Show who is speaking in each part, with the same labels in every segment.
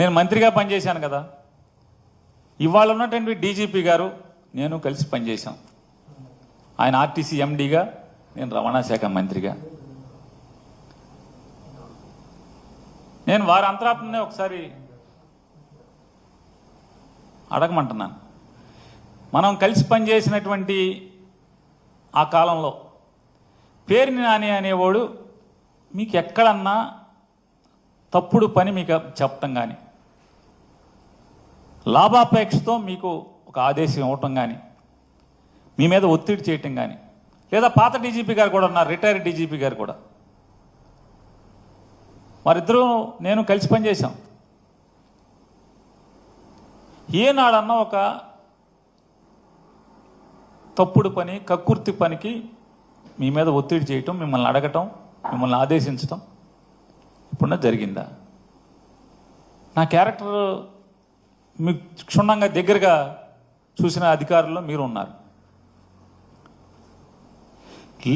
Speaker 1: నేను మంత్రిగా పనిచేశాను కదా, ఇవాళ ఉన్నటువంటి డీజీపీ గారు నేను కలిసి పనిచేశాం. ఆయన ఆర్టీసీ ఎండీగా, నేను రవాణా శాఖ మంత్రిగా. నేను వారి అంతరాత్మనే ఒకసారి అడగమంటున్నాను. మనం కలిసి పనిచేసినటువంటి ఆ కాలంలో పేరుని నాని అనేవాడు మీకు ఎక్కడన్నా తప్పుడు పని మీకు చెప్పటం కానీ, లాభాపేక్షతో మీకు ఒక ఆదేశం ఇవ్వటం కానీ, మీ మీద ఒత్తిడి చేయటం కానీ, లేదా పాత డీజీపీ గారు కూడా ఉన్నారు, రిటైర్డ్ డీజీపీ గారు కూడా, వారిద్దరూ నేను కలిసి పనిచేశాం. ఏనాడన్నా ఒక తప్పుడు పని, కక్కుర్తి పనికి మీ మీద ఒత్తిడి చేయటం, మిమ్మల్ని అడగటం, మిమ్మల్ని ఆదేశించటం ఇప్పుడున్న జరిగిందా? నా క్యారెక్టర్ మీకు క్షుణ్ణంగా దగ్గరగా చూసిన అధికారుల్లో మీరు ఉన్నారు.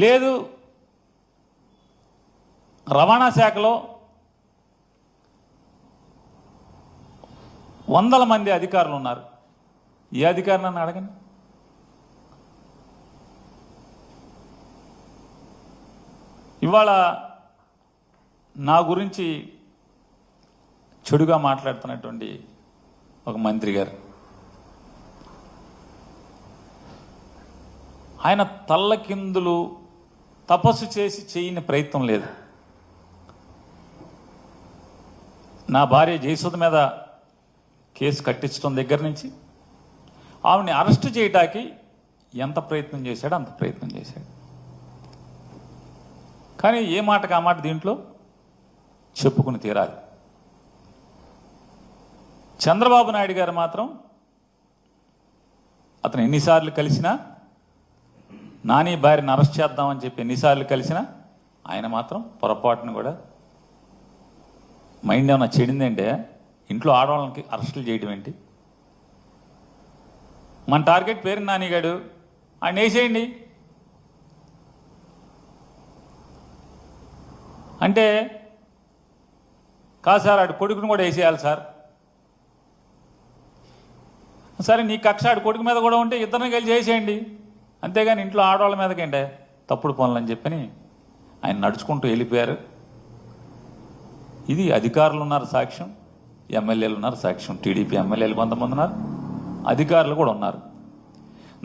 Speaker 1: లేదు, రవాణా శాఖలో వందల మంది అధికారులు ఉన్నారు. ఏ అధికారి నన్ను అడగండి. ఇవాళ నా గురించి చెడుగా మాట్లాడుతున్నటువంటి ఒక మంత్రి గారు, ఆయన తల్లకిందులు తపస్సు చేసి చేయని ప్రయత్నం లేదు. నా భార్య జయసుధ మీద కేసు కట్టించడం దగ్గర నుంచి ఆవిడని అరెస్టు చేయడానికి ఎంత ప్రయత్నం చేశాడో అంత ప్రయత్నం చేశాడు. కానీ ఏ మాటకు ఆ మాట దీంట్లో చెప్పుకుని తీరాలి. చంద్రబాబు నాయుడు గారు మాత్రం అతను ఎన్నిసార్లు కలిసినా, నాని భార్యను అరెస్ట్ చేద్దామని చెప్పి ఎన్నిసార్లు కలిసినా ఆయన మాత్రం పొరపాటును కూడా మైండ్ ఏమన్నా చెడిందంటే ఇంట్లో ఆడవాళ్ళకి అరెస్టులు చేయడం ఏంటి? మన టార్గెట్ పేరు నానిగాడు, ఆయన వేసేయండి అంటే, కాదు సార్ ఆడు కొడుకుని కూడా వేసేయాలి సార్. సరే నీ కక్ష ఆడు కొడుకు మీద కూడా ఉంటే ఇద్దరిని కలిసి చేసేయండి, అంతేగాని ఇంట్లో ఆడవాళ్ళ మీదకేంటే తప్పుడు పనులు అని చెప్పని ఆయన నడుచుకుంటూ వెళ్ళిపోయారు. ఇది అధికారులు ఉన్నారు సాక్ష్యం, ఎమ్మెల్యేలు ఉన్నారు సాక్ష్యం. టీడీపీ ఎమ్మెల్యేలు కొంతమంది ఉన్నారు, అధికారులు కూడా ఉన్నారు.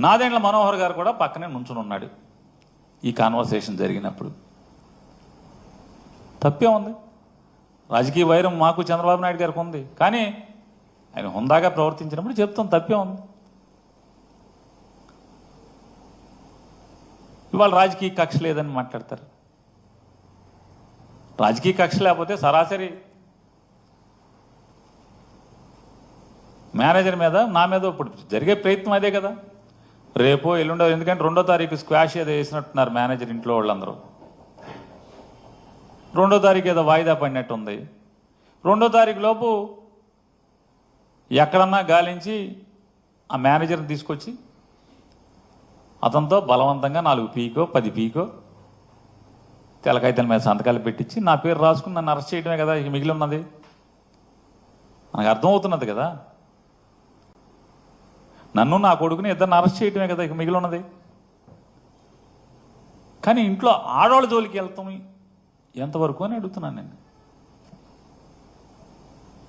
Speaker 1: నాదెండ్ల మనోహర్ గారు కూడా పక్కనే నుంచుని ఉన్నాడు ఈ కాన్వర్సేషన్ జరిగినప్పుడు. తప్పే ఉంది. రాజకీయ వైరం మాకు చంద్రబాబు నాయుడు గారికి ఉంది, కానీ ఆయన హుందాగా ప్రవర్తించినప్పుడు చెప్తాం తప్పే ఉంది. ఇవాళ రాజకీయ కక్ష లేదని మాట్లాడతారు. రాజకీయ కక్ష లేకపోతే సరాసరి మేనేజర్ మీద, నా మీద ఇప్పుడు జరిగే ప్రయత్నం అదే కదా. రేపో ఎల్లుండో, ఎందుకంటే 2వ తారీఖు స్క్వాష్ ఏదో వేసినట్టున్నారు మేనేజర్ ఇంట్లో వాళ్ళందరూ. 2వ తారీఖు ఏదో వాయిదా పడినట్టు ఉంది. 2వ తారీఖు లోపు ఎక్కడన్నా గాలించి ఆ మేనేజర్ని తీసుకొచ్చి అతనితో బలవంతంగా 4 పీకో 10 పీకో తెలకాయితల మీద సంతకాలు పెట్టించి నా పేరు రాసుకుని నన్ను అరెస్ట్ చేయడమే కదా ఇక మిగిలి ఉన్నది. మనకు అర్థమవుతున్నది కదా, నన్ను నా కొడుకుని ఇద్దరిని అరెస్ట్ చేయడమే కదా ఇక మిగిలి ఉన్నది. కానీ ఇంట్లో ఆడవాళ్ళ జోలికి వెళ్తాం ఎంతవరకు అని అడుగుతున్నాను నేను.